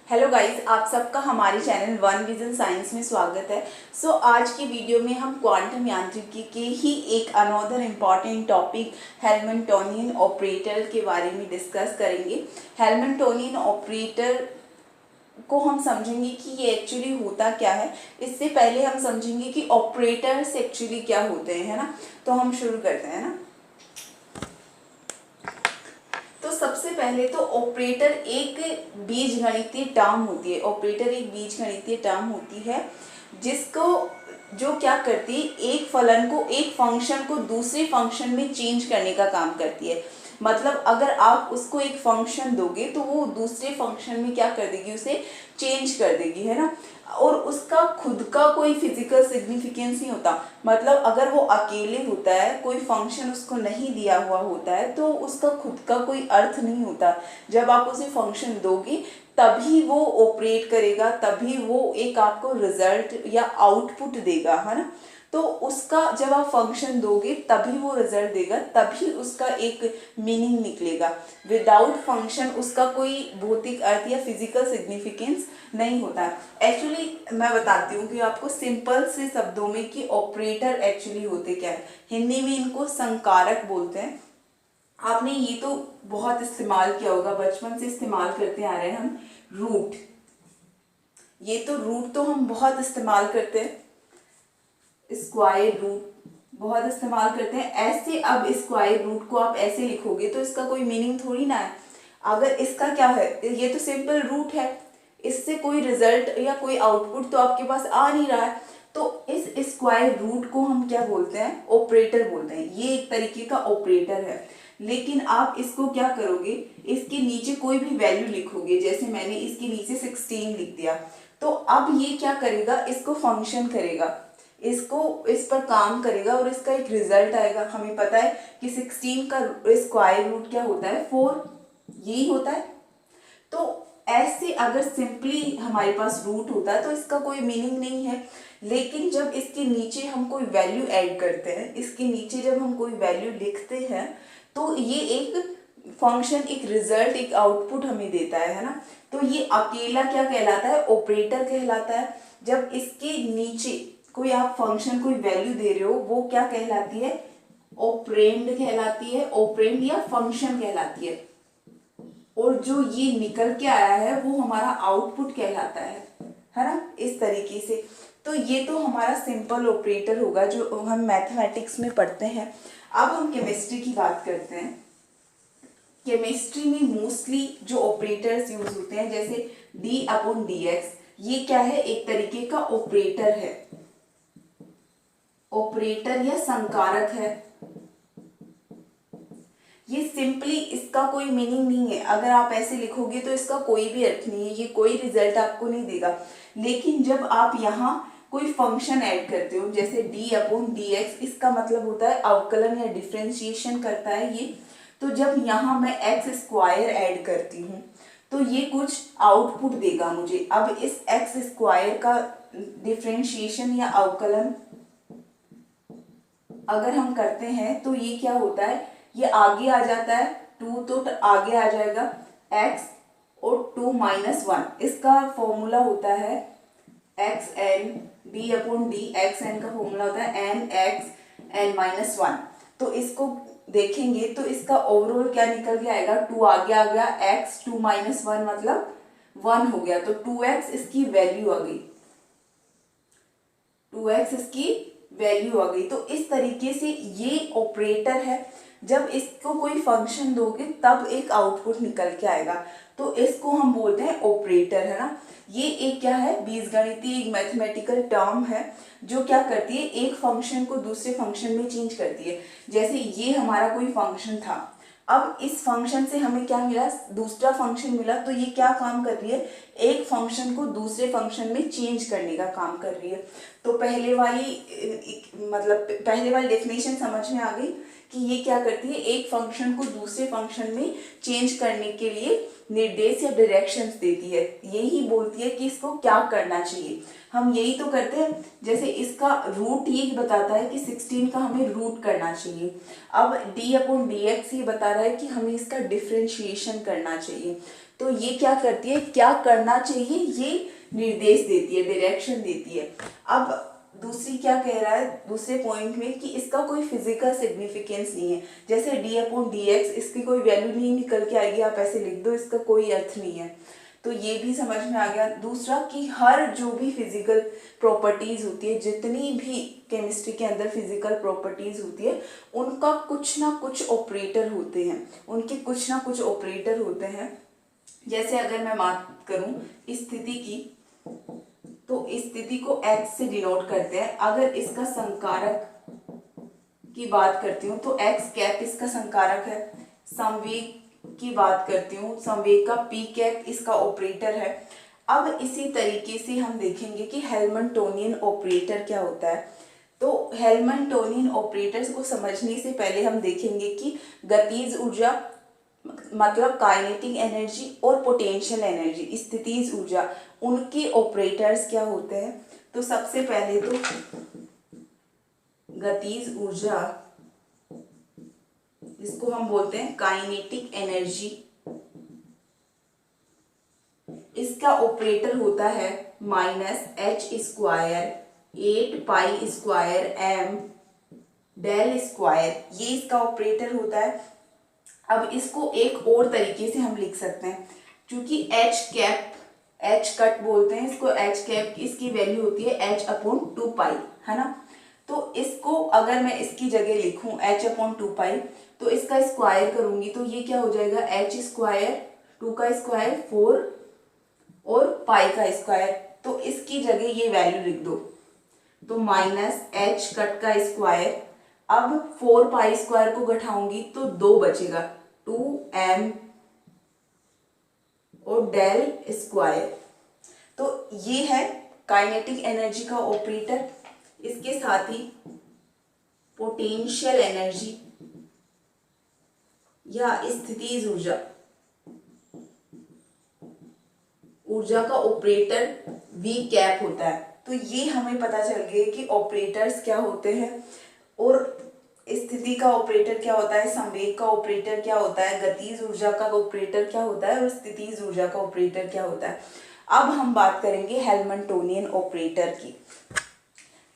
Hello guys, आप सबका हमारे चैनल वन विजन साइंस में स्वागत है। आज की वीडियो में हम क्वांटम यांत्रिकी के ही एक another important topic Hamiltonian operator के बारे में डिस्कस करेंगे। हैमिल्टोनियन ऑपरेटर को हम समझेंगे कि ये एक्चुअली होता क्या है। इससे पहले हम समझेंगे कि ऑपरेटर्स एक्चुअली क्या होते हैं, है ना। तो हम शुरू करते हैं ना। तो सबसे पहले तो ऑपरेटर एक बीजगणितीय टर्म होती है। ऑपरेटर एक बीजगणितीय टर्म होती है जिसको जो क्या करती है, एक फलन को, एक फंक्शन को दूसरे फंक्शन में चेंज करने का काम करती है। मतलब अगर आप उसको एक फंक्शन दोगे तो वो दूसरे फंक्शन में क्या कर देगी, उसे चेंज कर देगी, है ना। और उसका खुद का कोई फिजिकल सिग्निफिकेंस नहीं होता। मतलब अगर वो अकेले होता है, कोई फंक्शन उसको नहीं दिया हुआ होता है, तो उसका खुद का कोई अर्थ नहीं होता। जब आप उसे फंक्शन दोगे तभी वो ऑपरेट करेगा, तभी वो एक आपको रिजल्ट या आउटपुट देगा, है ना। तो उसका जब आप फंक्शन दोगे तभी वो रिजल्ट देगा, तभी उसका एक मीनिंग निकलेगा। विदाउट फंक्शन उसका कोई भौतिक अर्थ या फिजिकल सिग्निफिकेंस नहीं होता है। एक्चुअली मैं बताती हूँ कि आपको सिंपल से शब्दों में कि ऑपरेटर एक्चुअली होते क्या है। हिंदी में इनको संकारक बोलते हैं। आपने ये तो बहुत इस्तेमाल किया होगा, बचपन से इस्तेमाल करते आ रहे हैं हम। रूट, ये तो रूट तो हम बहुत इस्तेमाल करते हैं। स्क्वायर रूट बहुत इस्तेमाल करते हैं। ऐसे अब स्क्वायर रूट को आप ऐसे लिखोगे तो इसका कोई मीनिंग थोड़ी ना है। अगर इसका क्या है, ये तो सिंपल रूट है, इससे कोई रिजल्ट या कोई आउटपुट तो आपके पास आ नहीं रहा है। तो इस स्क्वायर रूट को हम क्या बोलते हैं, ऑपरेटर बोलते हैं। ये एक तरीके का ऑपरेटर है। लेकिन आप इसको क्या करोगे, इसके नीचे कोई भी वैल्यू लिखोगे। जैसे मैंने इसके नीचे 16 लिख दिया, तो अब ये क्या करेगा, इसको फंक्शन करेगा, इसको इस पर काम करेगा और इसका एक रिजल्ट आएगा। हमें पता है कि 16 का स्क्वायर रूट क्या होता है, 4, यही होता है। तो ऐसे अगर सिंपली हमारे पास रूट होता है तो इसका कोई मीनिंग नहीं है। लेकिन जब इसके नीचे हम कोई वैल्यू ऐड करते हैं, इसके नीचे जब हम कोई वैल्यू लिखते हैं, तो ये एक फंक्शन, एक रिजल्ट, एक आउटपुट हमें देता है ना। तो ये अकेला क्या कहलाता है, ऑपरेटर कहलाता है। जब इसके नीचे कोई आप फंक्शन, कोई वैल्यू दे रहे हो, वो क्या कहलाती है, ऑपरेंड कहलाती है, ऑपरेंड या फंक्शन कहलाती है। और जो ये निकल के आया है वो हमारा आउटपुट कहलाता है ना, इस तरीके से। तो ये तो हमारा सिंपल ऑपरेटर होगा जो हम मैथमेटिक्स में पढ़ते हैं। अब हम केमिस्ट्री की बात करते हैं। केमिस्ट्री में मोस्टली जो ऑपरेटर्स यूज होते हैं, जैसे d/dx, ये क्या है, एक तरीके का ऑपरेटर है, ऑपरेटर या संकारक है। ये सिंपली, इसका कोई मीनिंग नहीं है। अगर आप ऐसे लिखोगे तो इसका कोई भी अर्थ नहीं है, ये कोई रिजल्ट आपको नहीं देगा। लेकिन जब आप यहाँ कोई फंक्शन ऐड करते हो, जैसे d/dx, इसका मतलब होता है अवकलन या डिफरेंशिएशन करता है ये। तो जब यहाँ मैं x² ऐड करती हूँ तो ये कुछ आउटपुट देगा मुझे। अब इस x² का डिफरेंशिएशन या अवकलन अगर हम करते हैं तो ये क्या होता है, ये आगे आ जाता है 2, तो आगे आ जाएगा x और 2 - 1। इसका फॉर्मूला होता है xn d/d। xn का फॉर्मूला होता है nxn - 1। तो इसको देखेंगे तो इसका ओवरऑल क्या निकल के आएगा, 2 आगे आ गया, x 2 - 1 मतलब 1 हो गया। तो 2x इसकी वैल्यू आ गई, 2x इसकी वैल्यू आ गई। तो इस तरीके से ये ऑपरेटर है। जब इसको कोई फंक्शन दोगे तब एक आउटपुट निकल के आएगा, तो इसको हम बोलते हैं ऑपरेटर, है ना। ये एक क्या है, बीजगणितीय एक मैथमेटिकल टर्म है जो क्या करती है, एक फंक्शन को दूसरे फंक्शन में चेंज करती है। जैसे ये हमारा कोई फंक्शन था, अब इस फंक्शन से हमें क्या मिला, दूसरा फंक्शन मिला। तो ये क्या काम कर रही है, एक फंक्शन को दूसरे फंक्शन में चेंज करने का काम कर रही है। तो पहले वाली डेफिनेशन समझ में आ गई कि ये क्या करती है, एक फंक्शन को दूसरे फंक्शन में चेंज करने के लिए निर्देश या डायरेक्शंस देती है। यही बोलती है कि इसको क्या करना चाहिए। हम यही तो करते हैं। जैसे इसका रूट ये बताता है कि 16 का हमें रूट करना चाहिए। अब d/dx ये बता रहा है कि हमें इसका डिफरेंशिएशन करना चाहिए। तो ये क्या करती है, क्या करना चाहिए ये निर्देश देती है, डायरेक्शन देती है। अब दूसरी क्या कह रहा है दूसरे पॉइंट में कि इसका कोई फिजिकल सिग्निफिकेंस नहीं है, जैसे d/dx इसकी कोई वैल्यू नहीं निकल के आएगी, आप ऐसे लिख दो, इसका कोई अर्थ नहीं है। तो ये भी समझ में आ गया। दूसरा कि हर जो भी फिजिकल प्रॉपर्टीज होती है, जितनी भी केमिस्ट्री के अंदर फिजिकल प्रॉपर्टीज होती है, उनका कुछ ना कुछ ऑपरेटर होते हैं, उनके कुछ ना कुछ ऑपरेटर होते हैं। जैसे अगर मैं बात करूं स्थिति की, तो स्थिति को x से डिनोट करते हैं। अगर इसका संकारक की बात करती हूँ तो x कैप इसका संकारक है। संवेग की बात करती हूँ, संवेग का p कैप इसका ऑपरेटर है। अब इसी तरीके से हम देखेंगे कि हेल्मनटोनियन ऑपरेटर क्या होता है। तो हेल्मनटोनियन ऑपरेटर्स को समझने से पहले हम देखेंगे कि गतिज ऊर्जा मतलब काइनेटिक एनर्जी और पोटेंशियल एनर्जी स्थितिज ऊर्जा, उनके ऑपरेटर्स क्या होते हैं। तो सबसे पहले तो गतिज ऊर्जा, जिसको हम बोलते हैं काइनेटिक एनर्जी, इसका ऑपरेटर होता है -h² 8π² m डेल स्क्वायर, ये इसका ऑपरेटर होता है। अब इसको एक और तरीके से हम लिख सकते हैं, क्योंकि h कैप, h कट बोलते हैं इसको, h कैप इसकी वैल्यू होती है h/2π, है ना। तो इसको अगर मैं इसकी जगह लिखूं h/2π, तो इसका स्क्वायर करूंगी तो ये क्या हो जाएगा, h², 2 का स्क्वायर 4 और पाई का स्क्वायर, तो इसकी जगह ये वैल्यू लिख दो। तो -h कट का स्क्वायर, अब 4π² को घटाऊंगी तो 2 बचेगा, 2m और डेल स्क्वायर। तो ये है काइनेटिक एनर्जी का ऑपरेटर। इसके साथ ही पोटेंशियल एनर्जी या स्थितिज ऊर्जा, ऊर्जा का ऑपरेटर V कैप होता है। तो ये हमें पता चल गया कि ऑपरेटर्स क्या होते हैं, और स्थिति का ऑपरेटर क्या होता है, संवेग का ऑपरेटर क्या होता है, गतिज ऊर्जा का ऑपरेटर क्या होता है और स्थितिज ऊर्जा का ऑपरेटर क्या होता है। अब हम बात करेंगे हेल्मनटोनियन ऑपरेटर की।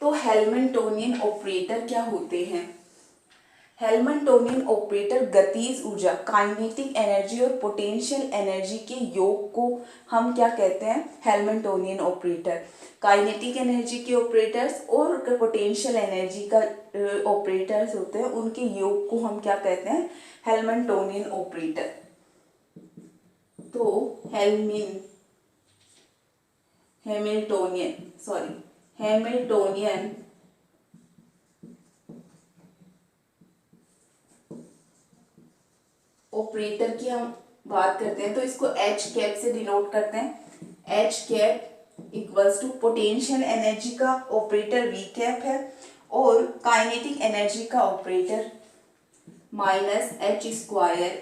तो हेल्मनटोनियन ऑपरेटर क्या होते हैं। हेल्मनटोनियन ऑपरेटर गतिज ऊर्जा, काइनेटिक एनर्जी और पोटेंशियल एनर्जी के योग को हम क्या कहते हैं, हेल्मनटोनियन ऑपरेटर। काइनेटिक एनर्जी के ऑपरेटर्स और पोटेंशियल एनर्जी का ऑपरेटर्स होते हैं, उनके योग को हम क्या कहते हैं, हेल्मनटोनियन ऑपरेटर। तो हैमिल्टोनियन ऑपरेटर की हम बात करते हैं तो इसको H कैप से डिनोट करते हैं। H cap equals to potential energy का ऑपरेटर V कैप है और काइनेटिक एनर्जी का operator -h²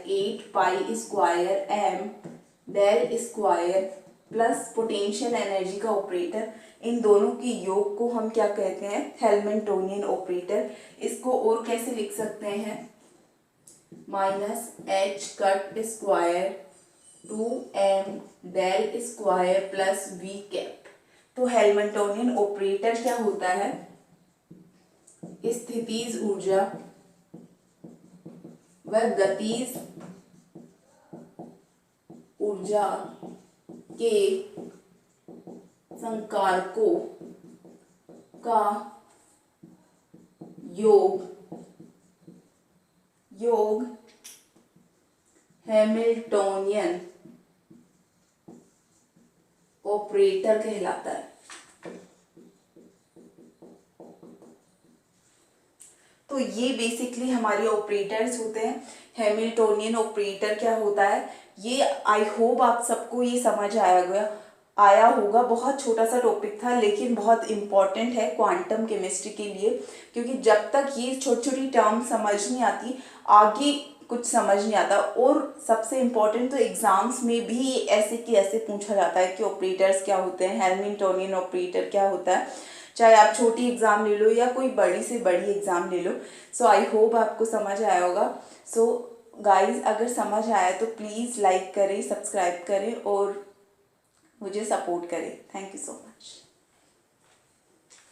8π² m del square plus potential energy का ऑपरेटर, इन दोनों के योग को हम क्या कहते हैं, हेल्मनटोनियन ऑपरेटर। इसको और कैसे लिख सकते हैं, -h cut square 2m del square plus V cap. तो हेल्मनटोनियन ऑपरेटर क्या होता है, स्थितिज ऊर्जा व गतिज ऊर्जा के संकारकों का योग हैमिल्टोनियन ऑपरेटर कहलाता है। तो ये बेसिकली हमारे ऑपरेटर्स होते हैं। हैमिल्टोनियन ऑपरेटर क्या होता है, ये आई होप आप सबको ये समझ आया होगा। बहुत छोटा सा टॉपिक था लेकिन बहुत इम्पॉर्टेंट है क्वांटम केमिस्ट्री के लिए, क्योंकि जब तक ये छोटी छोटी टर्म समझ नहीं आती आगे कुछ समझ नहीं आता। और सबसे इम्पॉर्टेंट तो एग्जाम्स में भी ऐसे कि ऐसे पूछा जाता है कि ऑपरेटर्स क्या होते हैं, हैमिल्टोनियन ऑपरेटर क्या होता है, चाहे आप छोटी एग्जाम ले लो या कोई बड़ी से बड़ी एग्जाम ले लो। सो आई होप आपको समझ आया होगा। सो गाइस अगर समझ आया तो प्लीज़ लाइक करें, सब्सक्राइब करें और मुझे सपोर्ट करें। Thank you so much.